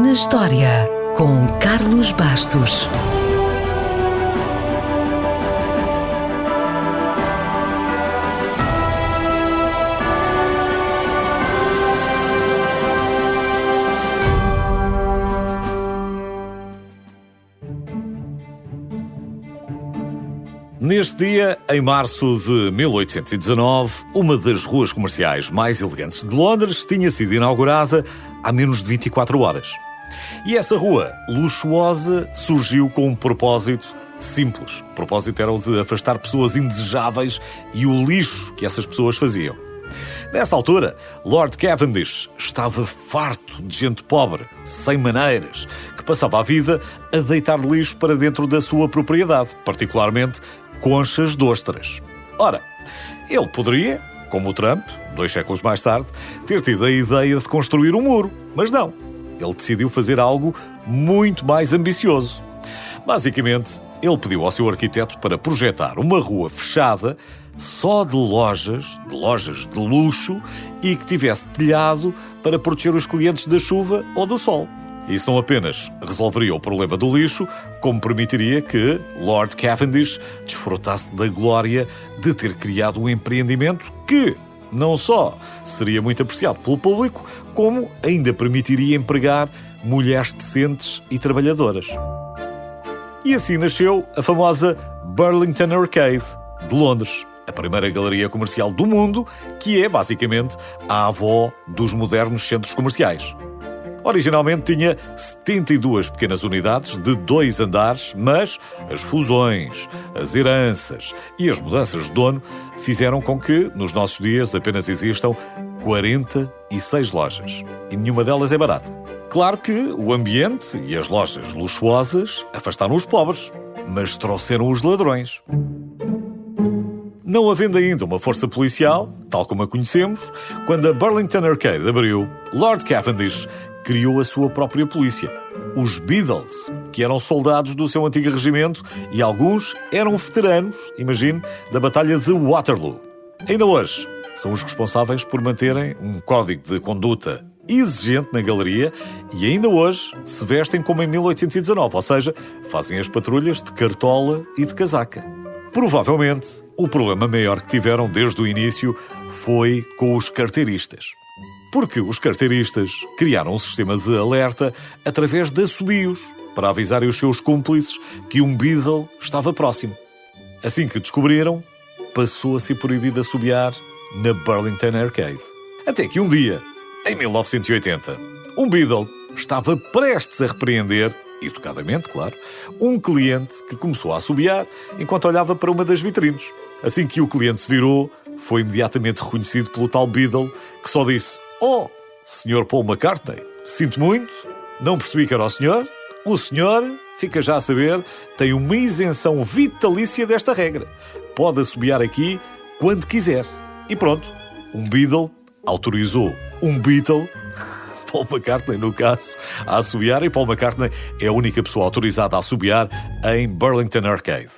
na História, com Carlos Bastos. Neste dia, em março de 1819, uma das ruas comerciais mais elegantes de Londres tinha sido inaugurada há menos de 24 horas. E essa rua luxuosa surgiu com um propósito simples. O propósito era o de afastar pessoas indesejáveis e o lixo que essas pessoas faziam. Nessa altura, Lord Cavendish estava farto de gente pobre, sem maneiras, que passava a vida a deitar lixo para dentro da sua propriedade, particularmente conchas de ostras. Ora, ele poderia, como o Trump, 2 séculos mais tarde, ter tido a ideia de construir um muro, mas não. Ele decidiu fazer algo muito mais ambicioso. Basicamente, ele pediu ao seu arquiteto para projetar uma rua fechada só de lojas de luxo e que tivesse telhado para proteger os clientes da chuva ou do sol. Isso não apenas resolveria o problema do lixo, como permitiria que Lord Cavendish desfrutasse da glória de ter criado um empreendimento que não só seria muito apreciado pelo público, como ainda permitiria empregar mulheres decentes e trabalhadoras. E assim nasceu a famosa Burlington Arcade, de Londres, a primeira galeria comercial do mundo, que é basicamente a avó dos modernos centros comerciais. Originalmente tinha 72 pequenas unidades de 2 andares, mas as fusões, as heranças e as mudanças de dono fizeram com que, nos nossos dias, apenas existam 46 lojas. E nenhuma delas é barata. Claro que o ambiente e as lojas luxuosas afastaram os pobres, mas trouxeram os ladrões. Não havendo ainda uma força policial, tal como a conhecemos, quando a Burlington Arcade abriu, Lord Cavendish criou a sua própria polícia, os Beadles, que eram soldados do seu antigo regimento e alguns eram veteranos, imagine, da Batalha de Waterloo. Ainda hoje, são os responsáveis por manterem um código de conduta exigente na galeria e ainda hoje se vestem como em 1819, ou seja, fazem as patrulhas de cartola e de casaca. Provavelmente, o problema maior que tiveram desde o início foi com os carteiristas. Porque os carteiristas criaram um sistema de alerta através de assobios para avisarem os seus cúmplices que um Beadle estava próximo. Assim que descobriram, passou a ser proibido assobiar na Burlington Arcade. Até que um dia, em 1980, um Beadle estava prestes a repreender, educadamente, claro, um cliente que começou a assobiar enquanto olhava para uma das vitrines. Assim que o cliente se virou, foi imediatamente reconhecido pelo tal Beadle, que só disse: "Oh, Sr. Paul McCartney, sinto muito, não percebi que era o senhor. O senhor, fica já a saber, tem uma isenção vitalícia desta regra. Pode assobiar aqui quando quiser." E pronto, um Beadle autorizou um Beatle, Paul McCartney no caso, a assobiar, e Paul McCartney é a única pessoa autorizada a assobiar em Burlington Arcade.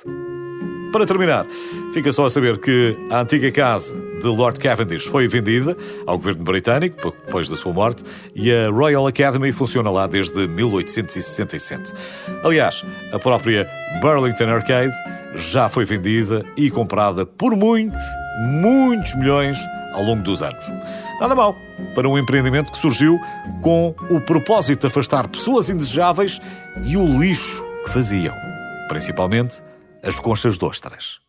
Para terminar, fica só a saber que a antiga casa de Lord Cavendish foi vendida ao governo britânico, pouco depois da sua morte, e a Royal Academy funciona lá desde 1867. Aliás, a própria Burlington Arcade já foi vendida e comprada por muitos milhões ao longo dos anos. Nada mal para um empreendimento que surgiu com o propósito de afastar pessoas indesejáveis e o lixo que faziam, principalmente as conchas de ostras.